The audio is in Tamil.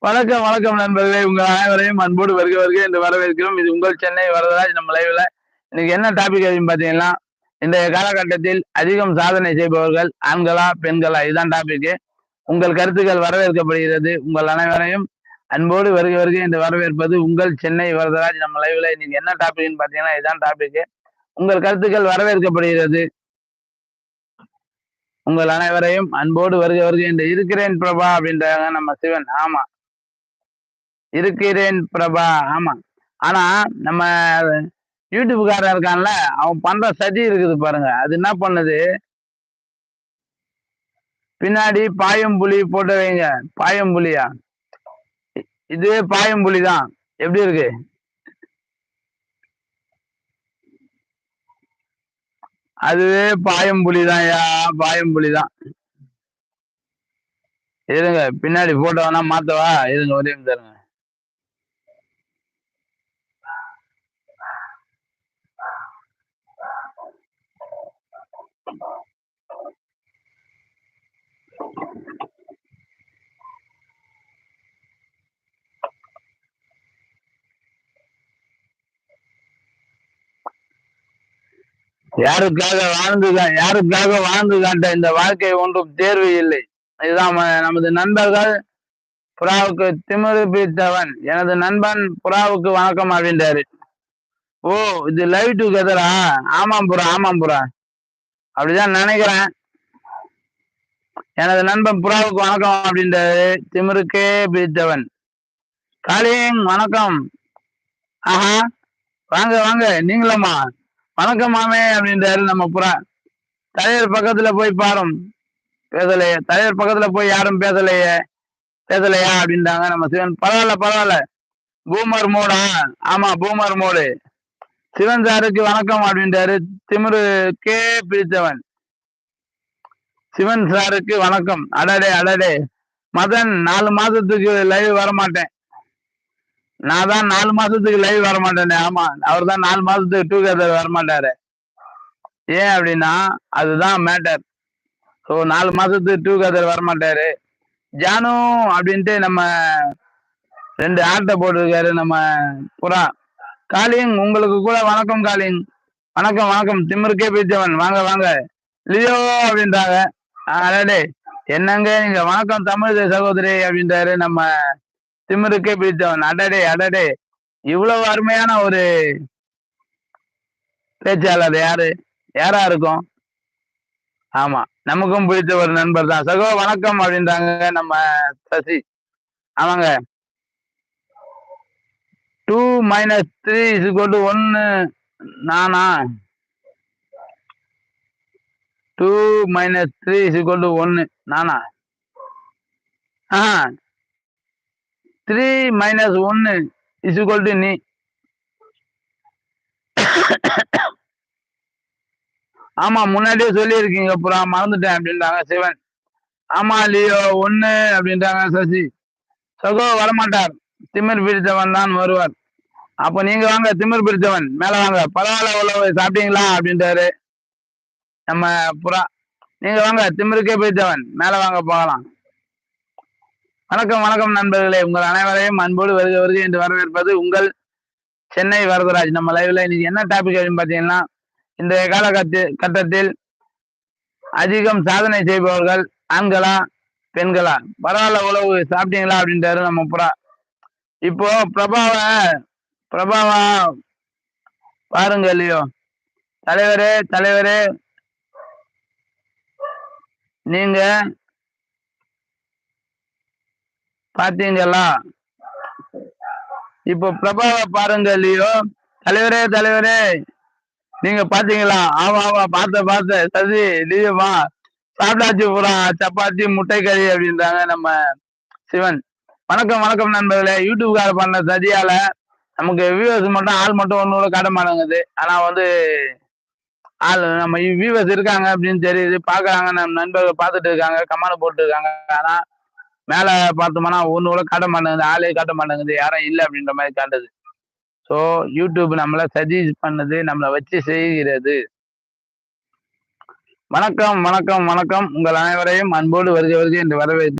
வணக்கம், வணக்கம் நண்பர்களே. உங்கள் அனைவரையும் அன்போடு வருக வருக என்று வரவேற்கிறோம். இது உங்கள் சென்னை வரதராஜ் நம்ம லைவ்ல. இன்னைக்கு என்ன டாபிக் அப்படின்னு பார்த்தீங்கன்னா, இன்றைய காலகட்டத்தில் அதிகம் சாதனை செய்பவர்கள் ஆண்களா, பெண்களா? இதுதான் டாபிக். உங்கள் கருத்துக்கள் வரவேற்கப்படுகிறது. உங்கள் அனைவரையும் அன்போடு வருக வருக என்று வரவேற்பது உங்கள் சென்னை வரதராஜ் நம்ம லைவ்ல. இன்னைக்கு என்ன டாபிக்னு பார்த்தீங்கன்னா, இதுதான் டாபிக். உங்கள் கருத்துக்கள் வரவேற்கப்படுகிறது. உங்கள் அனைவரையும் அன்போடு வருக வருக என்று இருக்கிறேன் பிரபா அப்படின்றாங்க நம்ம சிவன். ஆமா, இருக்கிறேன் பிரபா. ஆமா. ஆனா நம்ம யூடியூப்காரன் இருக்கான்ல, அவன் பண்ற சதி இருக்குது பாருங்க. அது என்ன பண்ணுது, பின்னாடி பாயும் புலி போட்டு வைங்க. பாயும் புலியா? இதுவே பாயும் புலி தான். எப்படி இருக்கு? அதுவே பாயும் புலி தான். பாயும் புலி தான். இருங்க, பின்னாடி போட்டோ வேணா மாத்தவா? இருங்க, ஒரே தருங்க. யாருக்காக வாழ்ந்து காட்ட இந்த வாழ்க்கை ஒன்றும் தேர்வு இல்லை. இதுதான் நமது நண்பர்கள். புறாவுக்கு திமிரு பிடித்தவன் எனது நண்பன் புறாவுக்கு வணக்கம் அப்படின்றாரு. ஓ, இது லைவ் டுகெதரா? ஆமாம் புறா, ஆமாம் புறா, அப்படிதான் நினைக்கிறேன். எனது நண்பன் புறாவுக்கு வணக்கம் அப்படின்றாரு. திமிருக்கே பிடித்தவன். காளிங் வணக்கம். ஆஹா, வாங்க வாங்க, நீங்களம்மா? வணக்கம் மாமே அப்படின்றாரு நம்ம புறா. தலைவர் பக்கத்துல போய் பாரும், பேசலையே. தலைவர் பக்கத்துல போய் யாரும் பேசலையா அப்படின்றாங்க நம்ம சிவன். பரவாயில்ல பரவாயில்ல, பூமர் மோடா? ஆமா, பூமர் மோடு. சிவன் சாருக்கு வணக்கம் அப்படின்றாரு. திமிருக்கே பிடித்தவன். சிவன் சாருக்கு வணக்கம். அடடே அடடே, மதன் 4 மாசத்துக்கு லைவ் வரமாட்டேன். நான் தான் 4 மாசத்துக்கு லைவ் வரமாட்டேன். ஆமா, அவர் தான் 4 மாசத்துக்கு டுகெதர் வரமாட்டாரு. ஏன் அப்படின்னா, அதுதான் மேட்டர். ஸோ 4 மாசத்துக்கு டுகெதர் வரமாட்டாரு. ஜானு அப்படின்ட்டு நம்ம 2 ஆட்டை போட்டிருக்காரு நம்ம புறா. காளிங் உங்களுக்கு கூட வணக்கம். காளிங் வணக்கம் வணக்கம். திமிருக்கே பிடித்தவன் வாங்க வாங்க. லியோ அப்படின்றாங்க. அடடே, என்னங்க நீங்க வணக்கம் தமிழ் சகோதரி அப்படின்றாரு நம்ம திமிருக்கே பிடித்தவன். அடடே அடடே, இவ்வளவு அருமையான ஒரு பேச்சாளர் யாரா இருக்கும்? ஆமா, நமக்கும் பிடித்த ஒரு நண்பர் தான். சகோ வணக்கம் அப்படின்றாங்க நம்ம சசி. ஆமாங்க. 2 - 3 = 1 நானா? 2 - 3 = 1 நானா? 3 - 1 = நீ. ஆமா, முன்னாடியே சொல்லியிருக்கீங்க புறா, மறந்துட்டேன் அப்படின்றாங்க சிவன். ஆமா லியோ 1 அப்படின்றாங்க சசி. சகோ வரமாட்டார், திமிர் பிடித்தவன் தான் வருவார். அப்ப நீங்க வாங்க, திமிர் பிடித்தவன் மேல வாங்க. பரவாயில்ல உழவு சாப்பிட்டீங்களா அப்படின்றாரு நம்ம புறா. நீங்க வாங்க, திமிருக்கே பிடித்தவன் மேல வாங்க, போகலாம். வணக்கம் வணக்கம் நண்பர்களே, உங்கள் அனைவரையும் அன்போடு வருக வருக என்று வரவேற்பது உங்கள் சென்னை வரதராஜ் நம்ம லைவ்ல. இன்னைக்கு என்ன டாபிக் அப்படின்னு பாத்தீங்கன்னா, இன்றைய காலகட்டத்தில் அதிகம் சாதனை செய்பவர்கள் ஆண்களா, பெண்களா? பரவாயில்ல உழவு சாப்பிட்டீங்களா அப்படின்றாரு நம்ம புறா. இப்போ பிரபாவா பாருங்க இல்லையோ. தலைவரே நீங்க பாத்தீங்களா? இப்போ பிரபாவா பாருங்க இல்லையோ. தலைவரே நீங்க பாத்தீங்களா? ஆமா ஆமா, பார்த்த சசி லியோமா. சாப்பிட்டாச்சு புறா, சப்பாத்தி முட்டை கறி அப்படின்றாங்க நம்ம சிவன். வணக்கம் வணக்கம் நண்பர்களே. யூடியூப்கார பண்ண சதியால நமக்கு வியூவர்ஸ் மட்டும் ஆள் மட்டும் ஒண்ணு கூட காட்ட மாட்டேங்குது. ஆனா ஆள் நம்ம வியூவர்ஸ் இருக்காங்க அப்படின்னு தெரியுது, பாக்குறாங்க. நம்ம நண்பர்கள் பார்த்துட்டு இருக்காங்க, கமெண்ட் போட்டு இருக்காங்க. ஆனா மேல பார்த்தோம்னா ஒண்ணு கூட காட்ட மாட்டேங்குது, ஆளே காட்ட மாட்டேங்குது, யாரும் இல்லை அப்படின்ற மாதிரி காட்டுது. ஸோ யூடியூப் நம்மளை சஜஸ்ட் பண்ணுது, நம்மளை வச்சு செய்கிறது. வணக்கம் வணக்கம் வணக்கம். உங்கள் அனைவரையும் அன்போடு வருக வருக என்று வரவேற்று